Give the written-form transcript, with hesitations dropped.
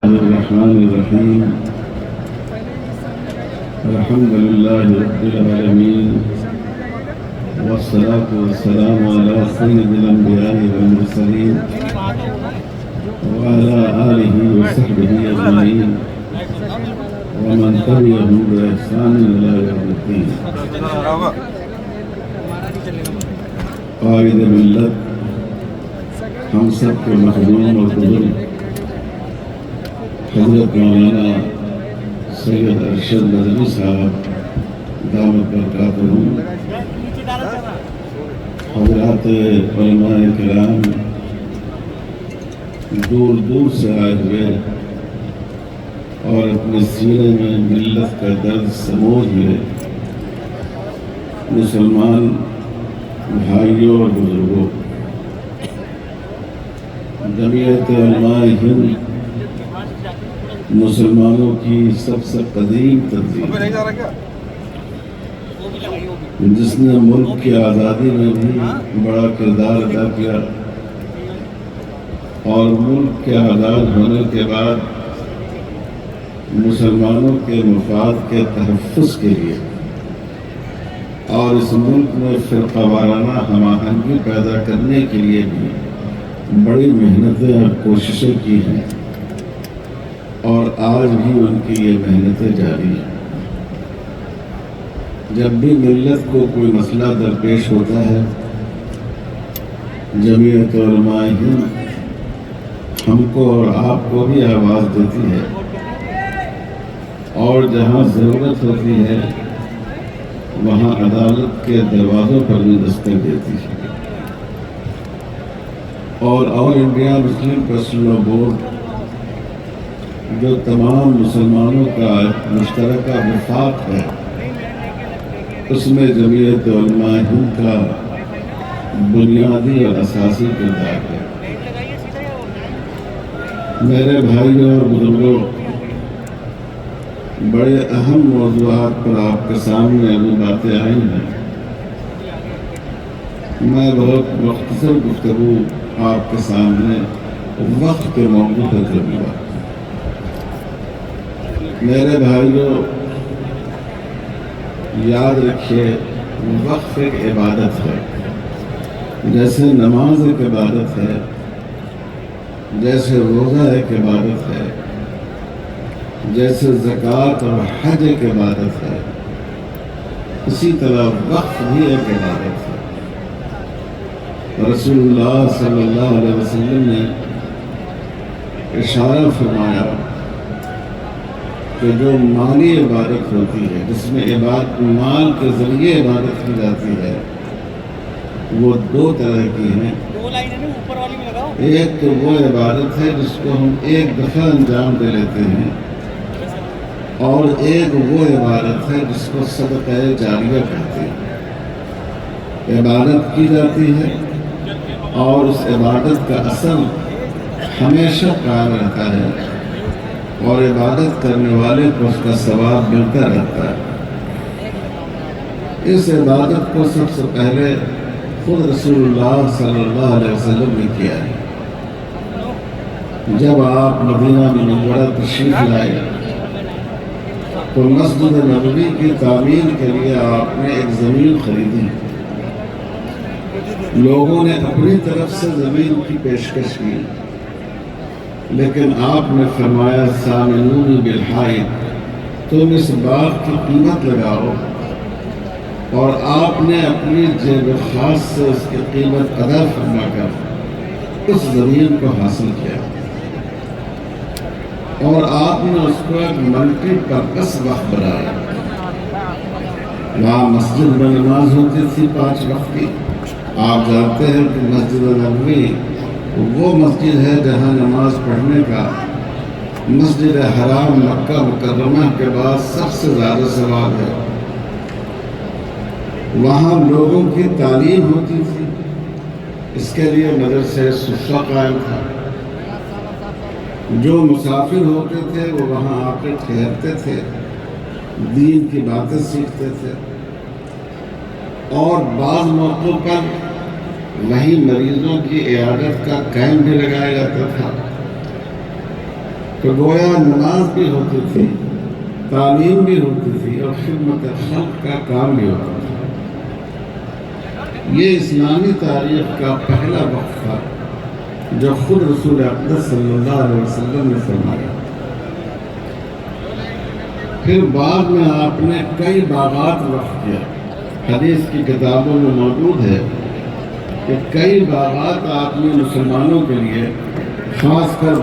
الرحمن الرحيم الحمد لله رب العالمين والصلاة والسلام على سيد الأنبياء والمرسلين وعلى آله وصحبه أجمعين ومن تبعهم بإحسان إلى يوم الدين. قائد ملت ہم سب کے مخدوم اور بزرگ حضرت مولانا سید ارشد مدنی صاحب دامت برکاتہم، حضرات علماء کرام، دور دور سے آئے ہوئے اور اپنے سینے میں ملت کا درد سموج ہوئے مسلمان بھائیوں اور بزرگوں، جمعیت علماء ہند مسلمانوں کی سب سے قدیم تنظیم جس نے ملک کی آزادی میں بھی بڑا کردار ادا کیا اور ملک کے آزاد ہونے کے بعد مسلمانوں کے مفاد کے تحفظ کے لیے اور اس ملک میں فرقہ وارانہ ہم آہنگی پیدا کرنے کے لیے بھی بڑی محنتیں اور کوششیں کی ہیں، اور آج بھی ان کی یہ محنتیں جاری ہیں۔ جب بھی ملت کو کوئی مسئلہ درپیش ہوتا ہے، جمعیت علماء ہند ہم کو اور آپ کو بھی آواز دیتی ہے، اور جہاں ضرورت ہوتی ہے وہاں عدالت کے دروازوں پر بھی دستک دیتی ہے، اور آل انڈیا مسلم پرسنل بورڈ جو تمام مسلمانوں کا مشترکہ وفاق ہے، اس میں جمعیت علماء ہند کا بنیادی اور اساسی کردار ہے۔ میرے بھائیوں اور بزرگوں، بڑے اہم موضوعات پر آپ کے سامنے ابھی باتیں آئی ہیں۔ میں بہت مختصر گفتگو آپ کے سامنے وقت کے موضوع پر کروں گا۔ میرے بھائیوں، یاد رکھیے، وقت ایک عبادت ہے، جیسے نماز ایک عبادت ہے، جیسے روزہ ایک عبادت ہے، جیسے زکوٰۃ اور حج ایک عبادت ہے، اسی طرح وقت بھی ایک عبادت ہے۔ رسول اللہ صلی اللہ علیہ وسلم نے اشارہ فرمایا کہ جو مالی عبادت ہوتی ہے، جس میں مال کے ذریعے عبادت کی جاتی ہے، وہ دو طرح کی ہیں۔ ایک تو وہ عبادت ہے جس کو ہم ایک دفعہ انجام دے لیتے ہیں، اور ایک وہ عبادت ہے جس کو صدقہ جاریہ کہتے ہیں۔ عبادت کی جاتی ہے اور اس عبادت کا اثر ہمیشہ قائم رہتا ہے، اور عبادت کرنے والے کو اس کا ثواب ملتا رہتا ہے۔ اس عبادت کو سب سے پہلے خود رسول اللہ صلی اللہ علیہ وسلم نے کیا ہے۔ جب آپ مدینہ منورہ تشریف لائے تو مسجد نبوی کی تعمیر کے لیے آپ نے ایک زمین خریدی۔ لوگوں نے اپنی طرف سے زمین کی پیشکش کی، لیکن آپ نے فرمایا سامنونی بالحائط، تم اس باغ کی قیمت لگاؤ، اور آپ نے اپنی جیب خاص سے اس کی قیمت ادا فرما کر اس زمین کو حاصل کیا، اور آپ نے اس کو ایک ملٹی پرپس وقت بنایا۔ وہاں مسجد میں نماز ہوتی تھی 5 وقت کی۔ آپ جانتے ہیں کہ مسجد نبوی وہ مسجد ہے جہاں نماز پڑھنے کا مسجد حرام مکہ مکرمہ کے بعد سب سے زیادہ ثواب ہے۔ وہاں لوگوں کی تعلیم ہوتی تھی، اس کے لیے مدرسہ صفہ قائم تھا۔ جو مسافر ہوتے تھے وہ وہاں آ کے ٹھہرتے تھے، دین کی باتیں سیکھتے تھے، اور بعض موقعوں پر وہیں مریضوں کی عیادت کا کیمپ بھی لگایا جاتا تھا۔ تو گویا نماز بھی ہوتی تھی، تعلیم بھی ہوتی تھی اور خدمت خلق کا کام بھی ہوتا تھا۔ یہ اسلامی تاریخ کا پہلا وقت تھا جو خود رسول اقدس صلی اللہ علیہ وسلم نے فرمایا۔ پھر بعد میں آپ نے کئی باغات وقف کیا۔ حدیث کی کتابوں میں موجود ہے کہ کئی باغات آپ نے مسلمانوں کے لیے خاص کر